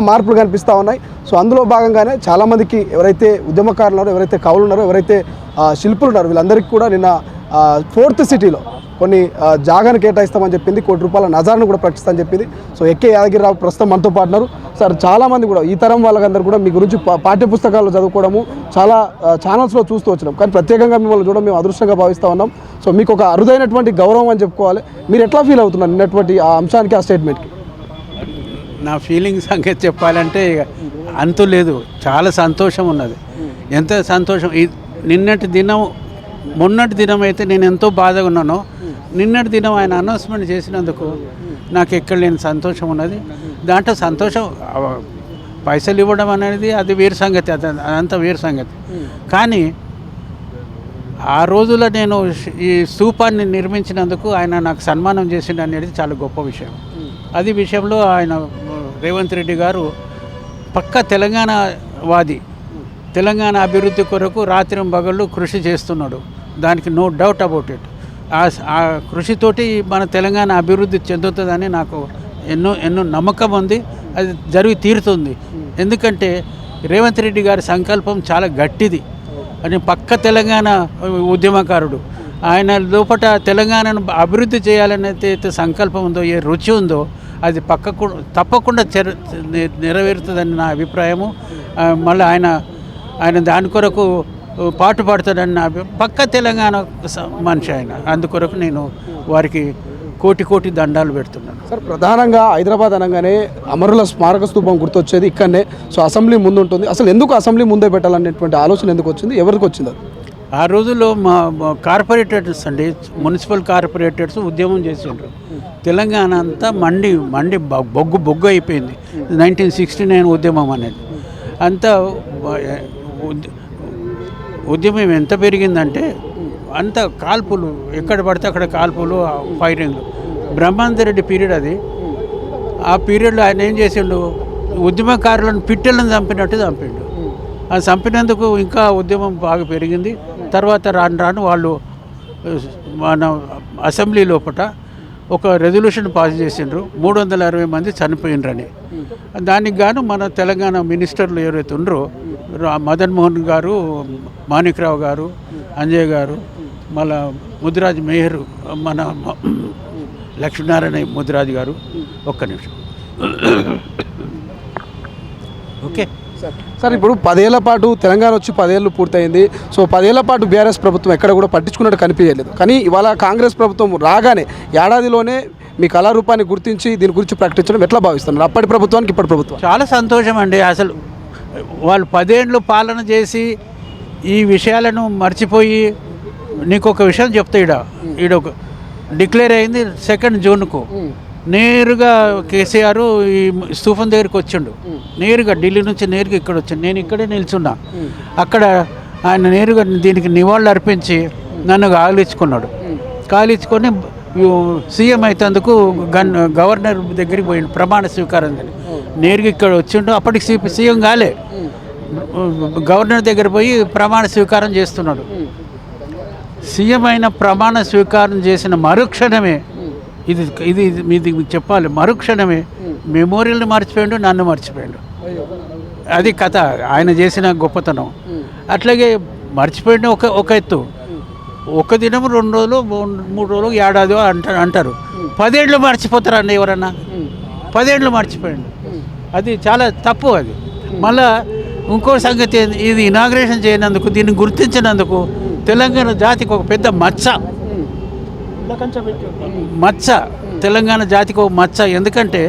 మార్పులు కనిపిస్తూ ఉన్నాయి. సో అందులో భాగంగానే చాలామందికి ఎవరైతే ఉద్యమకారులు ఉన్నారో, ఎవరైతే కవులు ఉన్నారో, ఎవరైతే శిల్పులు ఉన్నారో వీళ్ళందరికీ కూడా నిన్న 4th సిటీలో కొన్ని జాగాను కేటాయిస్తామని చెప్పింది. ₹1 కోట్ల నజార్ను కూడా ప్రకటిస్తామని చెప్పింది. సో ఎక్కే యాదగిరిరావు ప్రస్తుతం మనతో పాటున్నారు. సార్, చాలామంది కూడా ఈ తరం వాళ్ళందరూ కూడా మీ గురించి పాఠ్యపుస్తకాల్లో చదువుకోవడము చాలా ఛానల్స్లో చూస్తూ వచ్చినాం, కానీ ప్రత్యేకంగా మిమ్మల్ని చూడడం మేము అదృష్టంగా భావిస్తూ ఉన్నాం. సో మీకు ఒక అరుదైనటువంటి గౌరవం అని చెప్పుకోవాలి. మీరు ఎట్లా ఫీల్ అవుతున్నారు నిన్నటువంటి ఆ అంశానికి, ఆ స్టేట్మెంట్కి? నా ఫీలింగ్ సంగతి చెప్పాలంటే అంతు లేదు. చాలా సంతోషం ఉన్నది. ఎంత సంతోషం! మొన్నటి దినం అయితే నేను ఎంతో బాధగా ఉన్నానో, నిన్నటి దినం ఆయన అనౌన్స్మెంట్ చేసినందుకు నాకు ఎక్కడ లేని సంతోషం ఉన్నది. దాంట్లో సంతోషం పైసలు ఇవ్వడం అనేది అది వేరు సంగతి, అదంతా వేరు సంగతి. కానీ ఆ రోజులో నేను ఈ స్తూపాన్ని నిర్మించినందుకు ఆయన నాకు సన్మానం చేసిండు అనేది చాలా గొప్ప విషయం. అది విషయంలో ఆయన రేవంత్ రెడ్డి గారు పక్కా తెలంగాణ వాది, తెలంగాణ అభివృద్ధి కొరకు రాత్రింబగళ్ళు కృషి చేస్తున్నాడు. దానికి నో డౌట్ అబౌట్ ఇట్. ఆ కృషితోటి మన తెలంగాణ అభివృద్ధి చెందుతుందని నాకు ఎన్నో నమ్మకం ఉంది. అది జరిగి తీరుతుంది. ఎందుకంటే రేవంత్ రెడ్డి గారి సంకల్పం చాలా గట్టిది అని పక్క తెలంగాణ ఉద్యమకారుడు. ఆయన లోపల తెలంగాణను అభివృద్ధి చేయాలనేది సంకల్పం ఉందో, ఏ రుచి ఉందో అది తప్పకుండా నెరవేరుతుందని నా అభిప్రాయము. మళ్ళీ ఆయన దాని కొరకు పాటుపడతాడని నా పక్క తెలంగాణ మనిషి ఆయన. అందుకొరకు నేను వారికి కోటి దండాలు పెడుతున్నాను. సార్, ప్రధానంగా హైదరాబాద్ అనగానే అమరుల స్మారక స్తూపం గుర్తొచ్చేది ఇక్కడనే. సో అసెంబ్లీ ముందు ఉంటుంది. అసలు ఎందుకు అసెంబ్లీ ముందే పెట్టాలనేటువంటి ఆలోచన ఎందుకు వచ్చింది, ఎవరికి వచ్చింది? ఆ రోజుల్లో మా కార్పొరేటర్స్ అండి, మున్సిపల్ కార్పొరేటర్స్ ఉద్యమం చేసిండ్రు. తెలంగాణ అంతా మండి బొగ్గు అయిపోయింది. 1969 ఉద్యమం అనేది అంతా ఉద్యమం ఎంత పెరిగిందంటే అంత కాల్పులు, ఎక్కడ పడితే అక్కడ కాల్పులు, ఫైరింగ్లు. బ్రహ్మానందరెడ్డి పీరియడ్ అది. ఆ పీరియడ్లో ఆయన ఏం చేసిండు, ఉద్యమకారులను పిట్టెలను చంపినట్టు చంపిండు. అది చంపినందుకు ఇంకా ఉద్యమం బాగా పెరిగింది. తర్వాత రాను వాళ్ళు మన అసెంబ్లీ లోపల ఒక రెజల్యూషన్ పాస్ చేసిండ్రు, 360 మంది చనిపోయినరని. దానికి గాను మన తెలంగాణ మినిస్టర్లు ఎవరైతే ఉన్నారో, మదన్ మోహన్ గారు, మాణిక్రావు గారు, అంజయ్ గారు, మళ్ళా ముదిరాజ్ మేయర్ మన లక్ష్మీనారాయణ ముదిరాజ్ గారు, ఒక్క నిమిషం ఓకే సార్, ఇప్పుడు 10 ఏళ్ల పాటు తెలంగాణ వచ్చి 10 ఏళ్ళు పూర్తయింది. సో 10 ఏళ్ల పాటు బీఆర్ఎస్ ప్రభుత్వం ఎక్కడ కూడా పట్టించుకున్నట్టు కనిపించలేదు. కానీ ఇవాళ కాంగ్రెస్ ప్రభుత్వం రాగానే ఏడాదిలోనే మీ కళారూపాన్ని గుర్తించి దీని గురించి ప్రకటించడం ఎట్లా భావిస్తున్నారు? అప్పటి ప్రభుత్వానికి ఇప్పటి ప్రభుత్వం చాలా సంతోషం అండి. అసలు వాళ్ళు 10 ఏళ్ళు పాలన చేసి ఈ విషయాలను మర్చిపోయి, నీకు ఒక విషయం చెప్తా, ఈడొక డిక్లేర్ అయింది 2 జూన్కు. నేరుగా కేసీఆర్ ఈ స్తూపం దగ్గరికి వచ్చిండు. నేరుగా ఢిల్లీ నుంచి నేరుగా ఇక్కడ వచ్చిండు. నేను ఇక్కడే నిల్చున్నా. అక్కడ ఆయన నేరుగా దీనికి నివాళులు అర్పించి నన్ను కాలించుకున్నాడు. కాలించుకొని సీఎం అయినందుకు గవర్నర్ దగ్గరికి పోయిండు ప్రమాణ స్వీకారం. నేరుగా ఇక్కడ వచ్చిండు. అప్పటికి సీఎం కాలే, గవర్నర్ దగ్గర పోయి ప్రమాణ స్వీకారం చేస్తున్నాడు. సీఎం అయిన ప్రమాణ స్వీకారం చేసిన మరుక్షణమే ఇది చెప్పాలి, మరుక్షణమే మెమోరియల్ని మర్చిపోయాడు, నన్ను మర్చిపోయాడు. అది కథ, ఆయన చేసిన గొప్పతనం. అట్లాగే మర్చిపోయిన ఒక ఎత్తు, ఒక దినం 2 రోజులు 3 రోజులు ఏడాది అంటారు. 10 ఏళ్ళు మర్చిపోతారండి ఎవరన్నా? 10 ఏళ్ళు మర్చిపోయాడు. అది చాలా తప్పు. అది మళ్ళా ఇంకో సంగతి, ఇది ఇనాగ్రేషన్ చేయనందుకు, దీన్ని గుర్తించినందుకు తెలంగాణ జాతికి ఒక పెద్ద మచ్చ తెలంగాణ జాతికి ఒక మచ్చ. ఎందుకంటే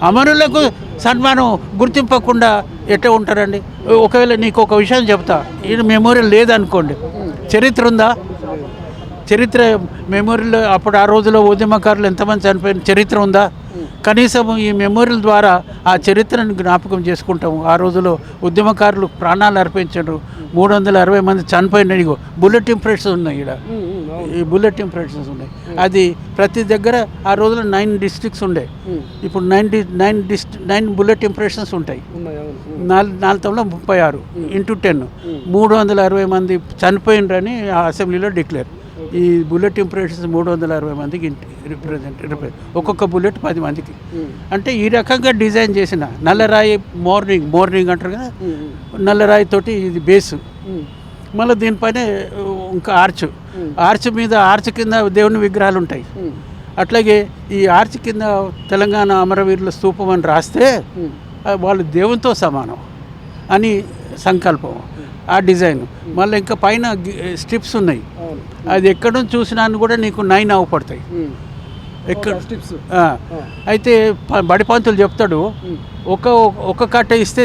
అమరులకు సన్మానం గుర్తింపకుండా ఎట్లా ఉంటారండి? ఒకవేళ నీకు ఒక విషయం చెప్తా, ఈ మెమోరియల్ లేదనుకోండి, చరిత్ర ఉందా? చరిత్ర మెమోరియల్ అప్పుడు ఆ రోజుల్లో ఉద్యమకారులు ఎంతమంది చనిపోయిన చరిత్ర ఉందా? కనీసం ఈ మెమోరియల్ ద్వారా ఆ చరిత్రను జ్ఞాపకం చేసుకుంటాము. ఆ రోజుల్లో ఉద్యమకారులు ప్రాణాలు అర్పించారు, 360 మంది చనిపోయిన. ఇగో బుల్లెట్ ఇంప్రెషన్స్ ఉన్నాయి, ఇక్కడ ఈ బుల్లెట్ ఇంప్రెషన్స్ ఉన్నాయి. అది ప్రతి దగ్గర ఆ రోజుల్లో 9 డిస్ట్రిక్ట్స్ ఉండే, ఇప్పుడు 9 బుల్లెట్ ఇంప్రెషన్స్ ఉంటాయి. 436 × 10 360 మంది చనిపోయినరని ఆ అసెంబ్లీలో డిక్లేర్. ఈ బుల్లెట్ ఇంప్రెషన్స్ 360 మందికి ఒక్కొక్క బుల్లెట్ 10 మందికి. అంటే ఈ రకంగా డిజైన్ చేసిన నల్లరాయి మార్నింగ్ అంటారు కదా, నల్లరాయి తోటి ఇది బేసు. మళ్ళీ దీనిపైన ఇంకా ఆర్చ్ మీద ఆర్చ్ కింద దేవుని విగ్రహాలు ఉంటాయి. అట్లాగే ఈ ఆర్చ్ కింద తెలంగాణ అమరవీరుల స్తూపం అని రాస్తే వాళ్ళు దేవునితో సమానం అని సంకల్పం, ఆ డిజైన్. మళ్ళీ ఇంకా పైన స్ట్రిప్స్ ఉన్నాయి, అది ఎక్కడ నుంచి చూసినా కూడా నీకు 9 అవపడతాయి ఎక్కడ. అయితే బడిపంతులు చెప్తాడు, ఒక కట్ట ఇస్తే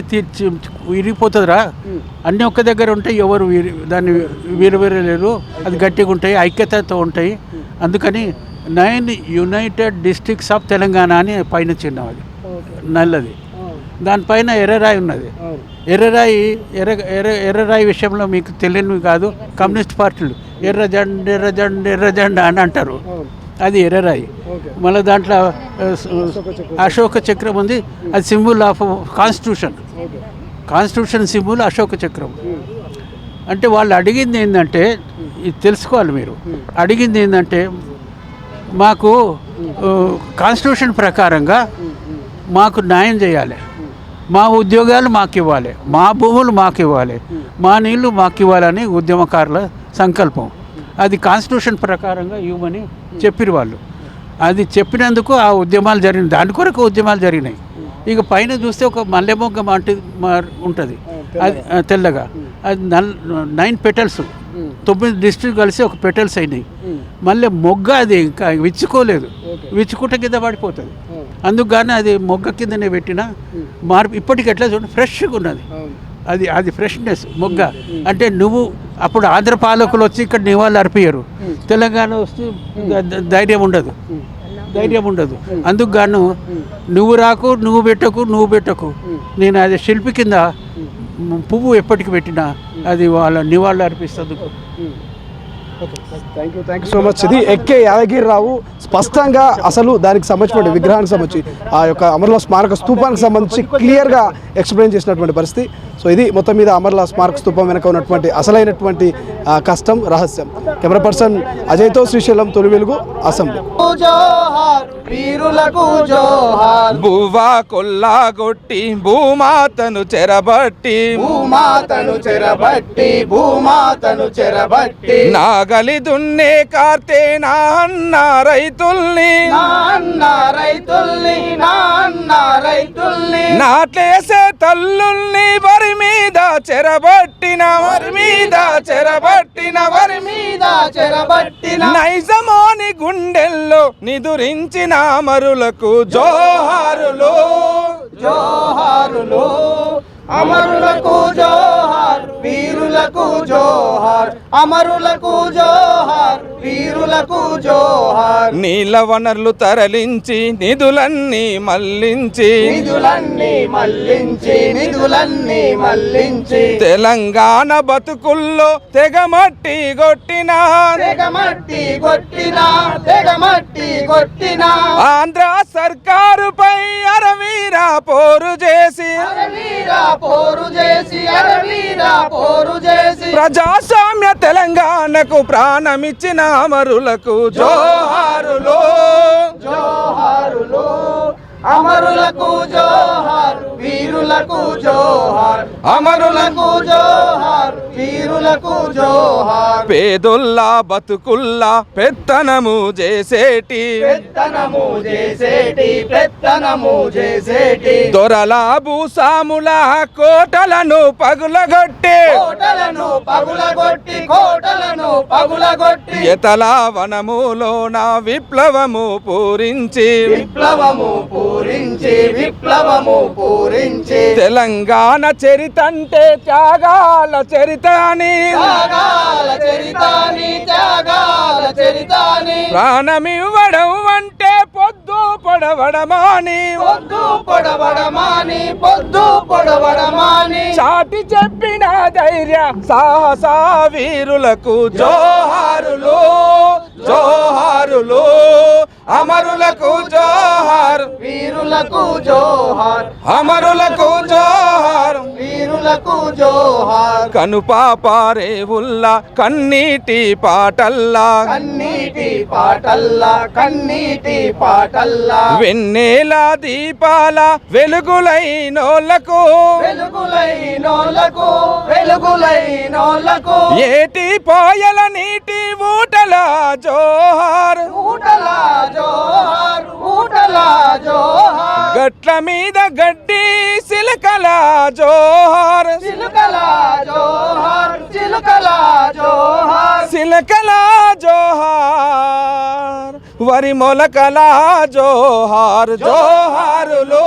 విరిగిపోతుందిరా, అన్నీ ఒక్క దగ్గర ఉంటాయి, ఎవరు దాన్ని విరవేరలేరు, అది గట్టిగా ఉంటాయి, ఐక్యతతో ఉంటాయి. అందుకని 9 యునైటెడ్ డిస్ట్రిక్ట్స్ ఆఫ్ తెలంగాణ అని పైన చిన్నది నల్లది, దానిపైన ఎర్రరాయి ఉన్నది. ఎర్రరాయి విషయంలో మీకు తెలియనివి కాదు, కమ్యూనిస్ట్ పార్టీలు ఎర్రజెండా అని అంటారు, అది ఎర్రరాయి. మళ్ళీ దాంట్లో అశోక చక్రం ఉంది, అది symbol of constitution symbol Ashoka చక్రం. అంటే వాళ్ళు అడిగింది ఏంటంటే, ఇది తెలుసుకోవాలి మీరు, అడిగింది ఏంటంటే మాకు కాన్స్టిట్యూషన్ ప్రకారంగా మాకు న్యాయం చేయాలి, మా ఉద్యోగాలు మాకు ఇవ్వాలి, మా భూములు మాకు ఇవ్వాలి, మా నీళ్లు మాకు ఇవ్వాలని ఉద్యమకారుల సంకల్పం. అది కాన్స్టిట్యూషన్ ప్రకారంగా ఇవ్వమని చెప్పిరు వాళ్ళు. అది చెప్పినందుకు ఆ ఉద్యమాలు జరిగినాయి, దాని కొరకు ఉద్యమాలు జరిగినాయి. ఇక పైన చూస్తే ఒక మల్లెమొగ్గ ఉంటుంది, అది తెల్లగా, అది 9 పెటల్స్, 9 డిస్ట్రిక్ట్ కలిసి ఒక పెటల్స్ అయినాయి. మళ్ళీ మొగ్గ అది ఇంకా విచ్చుకోలేదు, విచ్చుకుంట కింద పడిపోతుంది. అందుకు కానీ అది మొగ్గ కిందనే పెట్టిన మార్పు ఇప్పటికి ఎట్లా చూడండి ఫ్రెష్గా ఉన్నది. అది ఫ్రెష్నెస్ మొగ్గ. అంటే నువ్వు అప్పుడు ఆంధ్ర పాలకులు వచ్చి ఇక్కడ నివాళులు అర్పియ్యరు, తెలంగాణ వస్తే ధైర్యం ఉండదు. అందుకు గాను నువ్వు రాకు, నువ్వు పెట్టకు, నేను అది శిల్పి కింద పువ్వు ఎప్పటికి పెట్టినా అది వాళ్ళ నివాళులు అర్పిస్తుంది. Thank you so much. ఇది ఎక్కే యాదగిరిరావు స్పష్టంగా అసలు దానికి సంబంధించిన విగ్రహానికి సంబంధించి ఆ యొక్క అమరుల స్మారక స్తూపానికి సంబంధించి క్లియర్గా ఎక్స్ప్లెయిన్ చేసినటువంటి పరిస్థితి. సో ఇది మొత్తం మీద అమరుల స్మారక స్తూపం వెనక ఉన్నటువంటి అసలైనటువంటి కష్టం, రహస్యం. కెమెరా పర్సన్ అజయ్తో శ్రీశైలం, తొలి వెలుగు, అసెంబ్లీ. బువ్వా కొల్లాగొట్టి భూమాతను చెరబట్టి నాగలి దున్నే కార్తే నా అన్న రైతుల్ని నాట్లేసే తల్లుల్ని వరి మీద చెరబట్టిన నైజమోని గుండెల్లో నిదురించిన అమరులకు జోహారులు, అమరులకు జోహార్, వీరులకు జోహార్, అమరులకు జోహార్, వీరులకు జోహార్. నీళ్ళ వనరులు తరలించి నిధులన్నీ మళ్లించి తెలంగాణ బతుకుల్లో తెగమట్టి కొట్టిన ఆంధ్ర సర్కారుపై అరవీరా పోరు చేసి ప్రజాస్వామ్య తెలంగాణకు ప్రాణమిచ్చిన అమరులకు జోహారులు, అమరులకు జోహార్, వీరులకు జోహార్, అమరులకు జోహార్, వీరులకు జోహార్. పేదొల్లా బతుకుల్లా పెత్తనము చేసేటి దొరల భూసాముల కోటలను పగులగొట్టి ఎతల వనములోన విప్లవము పూరించి తెలంగాణ చరితంటే త్యాగాల చరిత అని ప్రాణమివ్వడం అంటే పొద్దు పొడవడమాని చాటి చెప్పిన ధైర్య సాహస వీరులకు జోహారులు, అమరులకు జోహార్, వీరులకు జోహార్, అమరులకు జోహార్, వీరులకు అమరులకు జోహార్ కనుపాపారే ఉల్లా కన్నీటి పాటల్లా కన్నీటి పాటల్లా కన్నీటి పాటల్లా వెన్నెల దీపాల వెలుగులైనోళ్లకు వెలుగులైనోళ్లకు వెలుగులైనోళ్లకు ఏటి పోయల నీటి ఊటల జోహార్ ఊటల జోహార్ ఊటల జోహార్ గట్ల మీద గడ్డి సిలకల జోహార్ చిలుకల జోహార్ చిలుకల జోహార్ సిలకల జోహార్ వరి మొలకల జోహార్ జోహారులు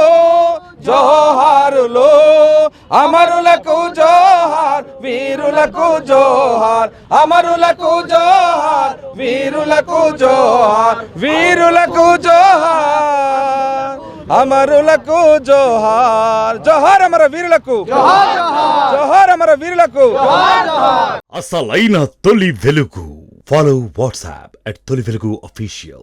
జోహారులు అమరులకు జోహార్ వీరులకు జోహార్ అమరులకు జోహార్ వీరులకు జోహార్ వీరులకు జోహార్ అమరులకు జోహార్ జోహార్ అమర వీరులకు జోహార్ అమర వీరులకు అసలైన తొలి వెలుగు. ఫాలో వాట్సాప్ @తొలి వెలుగు official.